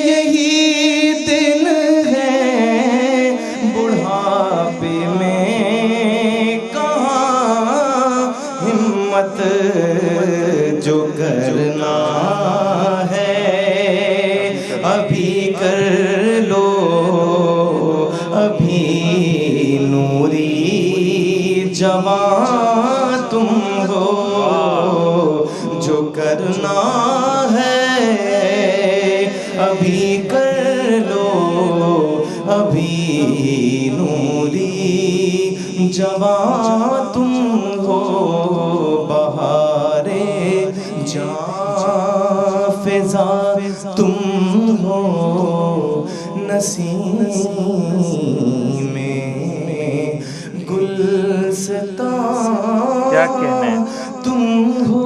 یہی دن ہے بڑھاپے میں کہاں ہمت جو کرنا ہے ابھی کر لو ابھی نوری جوان تم ہو جو کرنا ہے ابھی کر لو ابھی نوری جوان تم ہو بہارے جاں فضا تم ہو نسیم میں گلستان کیا کہنے ہیں؟ تم ہو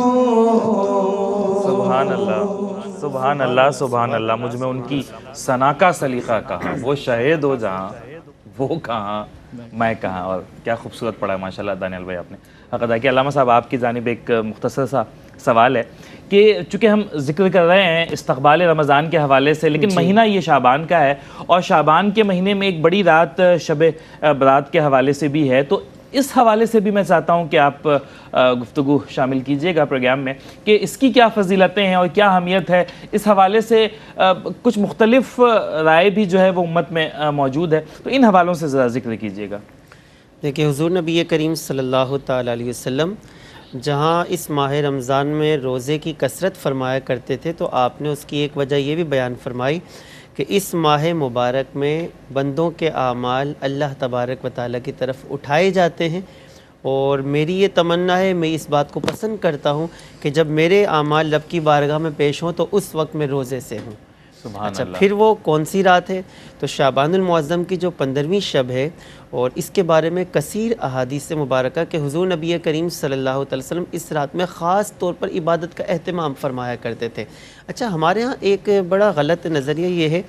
سبحان اللہ سبحان اللہ سبحان اللہ. مجھ میں ان کی ثنا کا سلیقہ کہاں، وہ شہید ہو جہاں وہ کہاں میں کہاں. اور کیا خوبصورت پڑھا ہے ماشاءاللہ دانیال بھائی آپ نے حق ادا کیا. علامہ صاحب آپ کی جانب ایک مختصر سا سوال ہے کہ چونکہ ہم ذکر کر رہے ہیں استقبال رمضان کے حوالے سے، لیکن مہینہ یہ شعبان کا ہے اور شعبان کے مہینے میں ایک بڑی رات شب برات کے حوالے سے بھی ہے، تو اس حوالے سے بھی میں چاہتا ہوں کہ آپ گفتگو شامل کیجئے گا پروگرام میں کہ اس کی کیا فضیلتیں ہیں اور کیا اہمیت ہے. اس حوالے سے کچھ مختلف رائے بھی جو ہے وہ امت میں موجود ہے، تو ان حوالوں سے ذرا ذکر کیجئے گا. دیکھیں حضور نبی کریم صلی اللہ تعالیٰ علیہ وسلم جہاں اس ماہ رمضان میں روزے کی کثرت فرمایا کرتے تھے، تو آپ نے اس کی ایک وجہ یہ بھی بیان فرمائی کہ اس ماہ مبارک میں بندوں کے اعمال اللہ تبارک و تعالیٰ کی طرف اٹھائے جاتے ہیں. اور میری یہ تمنا ہے، میں اس بات کو پسند کرتا ہوں کہ جب میرے اعمال رب کی بارگاہ میں پیش ہوں تو اس وقت میں روزے سے ہوں. اچھا پھر وہ کون سی رات ہے؟ تو شعبان المعظم کی جو 15ویں شب ہے، اور اس کے بارے میں کثیر احادیث مبارکہ کہ حضور نبی کریم صلی اللہ علیہ وسلم اس رات میں خاص طور پر عبادت کا اہتمام فرمایا کرتے تھے. اچھا ہمارے ہاں ایک بڑا غلط نظریہ یہ ہے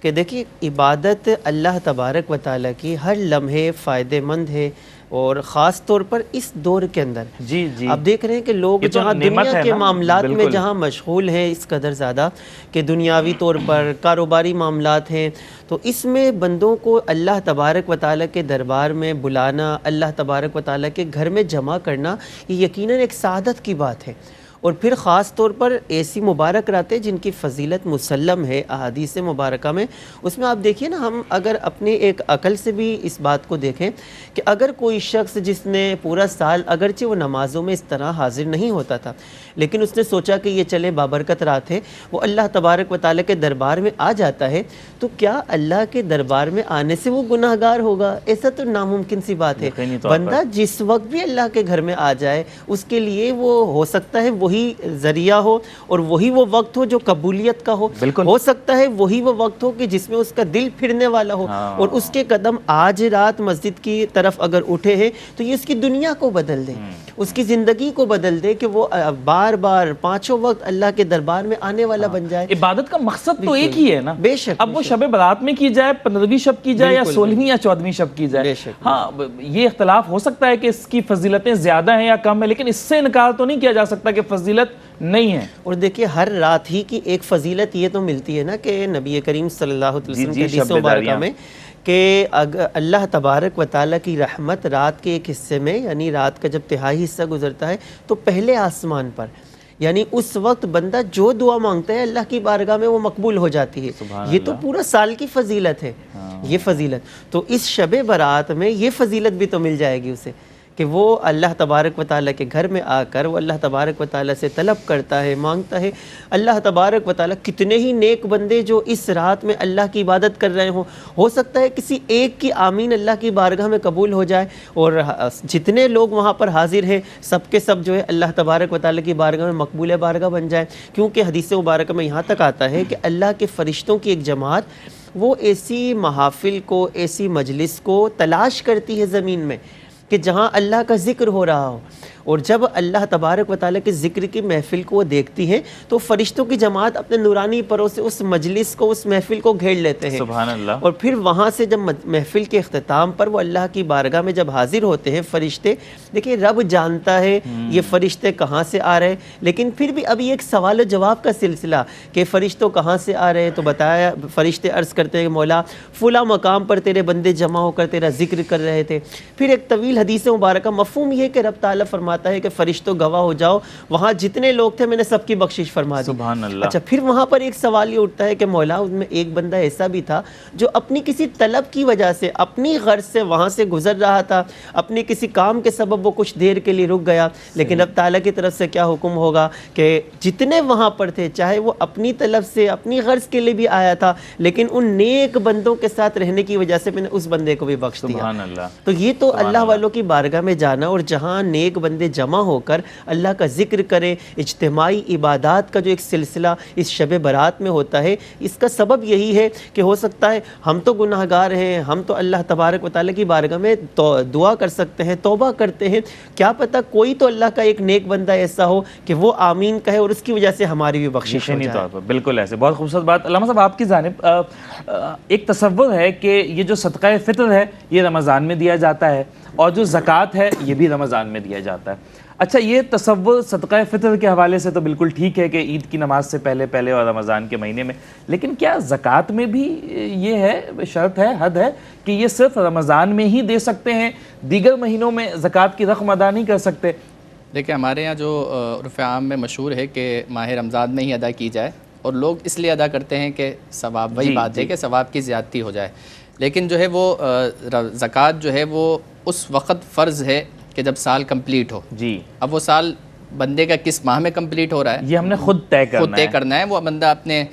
کہ دیکھیے عبادت اللہ تبارک و تعالیٰ کی ہر لمحے فائدہ مند ہے، اور خاص طور پر اس دور کے اندر جی جی آپ دیکھ رہے ہیں کہ لوگ یہ تو جہاں نعمت دنیا ہے کے نا، معاملات میں بالکل. جہاں مشغول ہیں اس قدر زیادہ کہ دنیاوی طور پر کاروباری معاملات ہیں، تو اس میں بندوں کو اللہ تبارک و تعالیٰ کے دربار میں بلانا، اللہ تبارک و تعالیٰ کے گھر میں جمع کرنا، یہ یقیناً ایک سعادت کی بات ہے. اور پھر خاص طور پر ایسی مبارک راتیں جن کی فضیلت مسلم ہے احادیث مبارکہ میں. اس میں آپ دیکھیے نا، ہم اگر اپنے ایک عقل سے بھی اس بات کو دیکھیں کہ اگر کوئی شخص جس نے پورا سال اگرچہ وہ نمازوں میں اس طرح حاضر نہیں ہوتا تھا، لیکن اس نے سوچا کہ یہ چلے بابرکت رات ہے، وہ اللہ تبارک و تعالیٰ کے دربار میں آ جاتا ہے، تو کیا اللہ کے دربار میں آنے سے وہ گناہ گار ہوگا؟ ایسا تو ناممکن سی بات ہے. یقینی طور پر. بندہ جس وقت بھی اللہ کے گھر میں آ جائے، اس کے لیے وہ ہو سکتا ہے وہی ذریعہ ہو اور وہی وہ وقت ہو جو قبولیت کا ہو. بالکل. ہو سکتا ہے وہی وہ وقت ہو کہ جس میں اس کا دل پھرنے والا ہو، اور اس کے قدم آج رات مسجد کی طرف اگر اٹھے ہیں تو یہ اس کی دنیا کو بدل دے، اس کی زندگی کو بدل دے کہ وہ بار بار پانچوں وقت اللہ کے دربار میں آنے والا بن جائے. عبادت کا مقصد تو ایک ہی ہے نا. بے شک. اب وہ شب برات میں کی جائے، 15ویں شب کی جائے، یا 16ویں یا 14ویں شب کی جائے، بے شک. ہاں یہ اختلاف ہو سکتا ہے کہ اس کی فضیلتیں زیادہ ہیں یا کم ہیں، لیکن اس سے انکار تو نہیں کیا جا سکتا کہ فضیلت نہیں ہے. اور دیکھیے ہر رات ہی کی ایک فضیلت یہ تو ملتی ہے نا کہ نبی کریم صلی اللہ علیہ وسلم کی حدیث مبارکہ میں کہ اگر اللہ تبارک و تعالیٰ کی رحمت رات کے ایک حصے میں، یعنی رات کا جب تہائی حصہ گزرتا ہے تو پہلے آسمان پر، یعنی اس وقت بندہ جو دعا مانگتا ہے اللہ کی بارگاہ میں وہ مقبول ہو جاتی ہے. یہ تو پورا سال کی فضیلت ہے. یہ فضیلت تو اس شب برات میں یہ فضیلت بھی تو مل جائے گی اسے کہ وہ اللہ تبارک و تعالیٰ کے گھر میں آ کر وہ اللہ تبارک و تعالیٰ سے طلب کرتا ہے، مانگتا ہے. اللہ تبارک و تعالیٰ کتنے ہی نیک بندے جو اس رات میں اللہ کی عبادت کر رہے ہوں، ہو سکتا ہے کسی ایک کی آمین اللہ کی بارگاہ میں قبول ہو جائے، اور جتنے لوگ وہاں پر حاضر ہیں سب کے سب جو ہے اللہ تبارک و تعالیٰ کی بارگاہ میں مقبول بارگاہ بن جائے. کیونکہ حدیث مبارکہ میں یہاں تک آتا ہے کہ اللہ کے فرشتوں کی ایک جماعت وہ ایسی محافل کو، ایسی مجلس کو تلاش کرتی ہے زمین میں کہ جہاں اللہ کا ذکر ہو رہا ہو. اور جب اللہ تبارک و تعالیٰ کے ذکر کی محفل کو وہ دیکھتی ہیں تو فرشتوں کی جماعت اپنے نورانی پروں سے اس مجلس کو، اس محفل کو گھیر لیتے ہیں. سبحان اللہ. اور پھر وہاں سے جب محفل کے اختتام پر وہ اللہ کی بارگاہ میں جب حاضر ہوتے ہیں فرشتے، دیکھیں رب جانتا ہے یہ فرشتے کہاں سے آ رہے ہیں، لیکن پھر بھی ابھی ایک سوال و جواب کا سلسلہ کہ فرشتوں کہاں سے آ رہے ہیں. تو بتایا فرشتے عرض کرتے ہیں کہ مولا فلاں مقام پر تیرے بندے جمع ہو کر تیرا ذکر کر رہے تھے. پھر ایک طویل حدیث مبارکہ مفہوم یہ کہ رب تعالیٰ فرماتا ہے کہ فرشتوں گواہ ہو جاؤ وہاں جتنے لوگ تھے میں نے سب کی بخشش فرما دی. سبحان اللہ. اچھا پھر وہاں پر ایک سوال یہ اٹھتا ہے کہ مولا ان میں ایک بندہ ایسا بھی تھا جو اپنی کسی طلب کی وجہ سے، اپنی غرض سے وہاں سے گزر رہا تھا، اپنی کسی کام کے سبب وہ کچھ دیر کے لیے رک گیا، لیکن رب تعالیٰ کی طرف سے کیا حکم ہوگا کہ جتنے وہاں پر تھے چاہے وہ اپنی طلب سے، اپنی غرض کے لیے بھی آیا تھا، لیکن ان نیک بندوں کے ساتھ رہنے کی وجہ سے میں نے اس بندے کو بھی بخش دیا. سبحان اللہ. تو یہ تو اللہ والوں کی بارگاہ میں جانا، اور جہاں نیک بندے جمع ہو کر اللہ کا ذکر کریں، اجتماعی عبادات کا جو ایک سلسلہ اس شب برات میں ہوتا ہے، اس کا سبب یہی ہے کہ ہو سکتا ہے ہم تو گناہگار ہیں، ہم تو اللہ تبارک و تعالیٰ کی بارگاہ میں دعا کر سکتے ہیں، توبہ کرتے ہیں، کیا پتہ کوئی تو اللہ کا ایک نیک بندہ ایسا ہو کہ وہ آمین کہے اور اس کی وجہ سے ہماری بھی بخشش ہو یقینی جائے. طور پر بالکل ایسے. بہت خوبصورت بات. علامہ صاحب آپ کی جانب ایک تصور ہے کہ یہ جو صدقہ فطر ہے یہ رمضان میں دیا جاتا ہے اور جو زکوٰۃ ہے یہ بھی رمضان میں دیا جاتا ہے. اچھا یہ تصور صدقہ فطر کے حوالے سے تو بالکل ٹھیک ہے کہ عید کی نماز سے پہلے اور رمضان کے مہینے میں، لیکن کیا زکوٰۃ میں بھی یہ ہے، شرط ہے، حد ہے کہ یہ صرف رمضان میں ہی دے سکتے ہیں، دیگر مہینوں میں زکوٰۃ کی رقم ادا نہیں کر سکتے؟ دیکھیں ہمارے یہاں جو عرف عام میں مشہور ہے کہ ماہ رمضان میں ہی ادا کی جائے، اور لوگ اس لیے ادا کرتے ہیں کہ ثواب، وہی بات ہے کہ ثواب کی زیادتی ہو جائے. لیکن جو ہے وہ زکوٰۃ جو ہے وہ اس وقت فرض ہے کہ جب سال کمپلیٹ ہو. جی. اب وہ سال بندے کا کس ماہ میں کمپلیٹ ہو رہا ہے یہ ہم نے خود طے کرنا ہے. وہ بندہ اپنے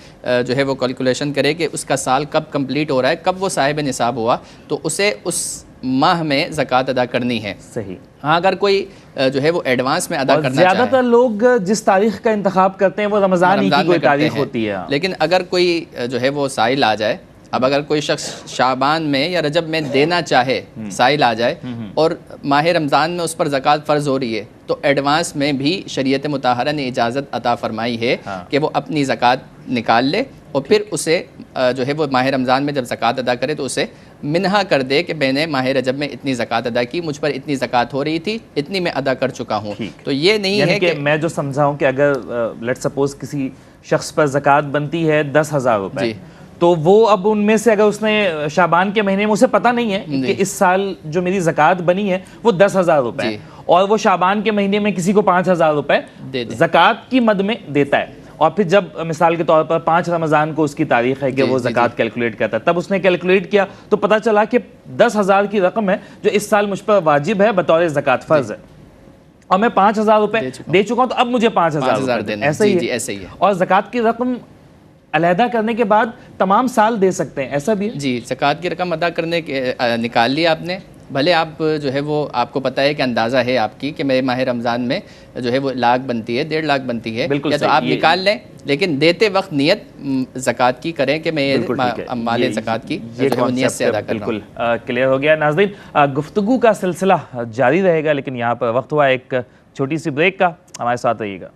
جو ہے وہ کیلکولیشن کرے کہ اس کا سال کب کمپلیٹ ہو رہا ہے، کب وہ صاحب نصاب ہوا، تو اسے اس ماہ میں زکوٰۃ ادا کرنی ہے. صحیح. ہاں اگر کوئی جو ہے وہ ایڈوانس میں ادا کرنا چاہے، زیادہ تر لوگ جس تاریخ کا انتخاب کرتے ہیں وہ رمضان ہی کی کوئی تاریخ ہوتی ہے. لیکن اگر کوئی جو ہے وہ سائل آ جائے، اب اگر کوئی شخص شعبان میں یا رجب میں دینا چاہے، سائل آ جائے اور ماہ رمضان میں اس پر زکوٰۃ فرض ہو رہی ہے، تو ایڈوانس میں بھی شریعت مطہرہ نے اجازت عطا فرمائی ہے کہ وہ اپنی زکوٰۃ نکال لے اور پھر اسے جو ہے وہ ماہ رمضان میں جب زکوٰۃ ادا کرے تو اسے منہا کر دے کہ میں نے ماہ رجب میں اتنی زکوٰۃ ادا کی، مجھ پر اتنی زکوٰۃ ہو رہی تھی، اتنی میں ادا کر چکا ہوں. تو یہ نہیں ہے کہ میں جو سمجھا ہوں کہ اگر لیٹ سپوز کسی شخص پر زکوٰۃ بنتی ہے 10,000 روپے، تو وہ اب ان میں سے اگر اس نے شعبان کے مہینے میں، اسے پتہ نہیں ہے کہ اس سال جو میری زکوٰۃ بنی ہے وہ 10,000 روپے ہے، اور وہ شعبان کے مہینے میں کسی کو 5,000 روپے زکوٰۃ کی مد میں دیتا ہے، اور پھر جب مثال کے طور پر 5 رمضان کو اس کی تاریخ ہے کہ وہ زکوٰۃ کیلکولیٹ کرتا ہے، تب اس نے کیلکولیٹ کیا تو پتہ چلا کہ 10,000 کی رقم ہے جو اس سال مجھ پر واجب ہے بطور زکوٰۃ فرض ہے، اور میں 5,000 روپے دے چکا ہوں، تو اب مجھے 5,000 دینا. ایسا ہی ہے. اور زکوٰۃ کی رقم علیحدہ کرنے کے بعد تمام سال دے سکتے ہیں، ایسا بھی ہے؟ جی. زکوٰۃ کی رقم ادا کرنے کے نکال لی آپ نے، بھلے آپ جو ہے وہ آپ کو پتہ ہے کہ اندازہ ہے آپ کی کہ میرے ماہ رمضان میں جو ہے وہ 1,00,000 بنتی ہے، 1.5 بنتی ہے، یا تو آپ نکال لیں، لیکن دیتے وقت نیت زکوٰۃ کی کریں کہ میں مال زکوٰۃ کی جو ہے وہ نیت سے ادا کر رہا ہوں. بالکل کلیئر ہو گیا. ناظرین گفتگو کا سلسلہ جاری رہے گا، لیکن یہاں پر وقت ہوا ایک چھوٹی سی بریک کا. ہمارے ساتھ رہیے گا.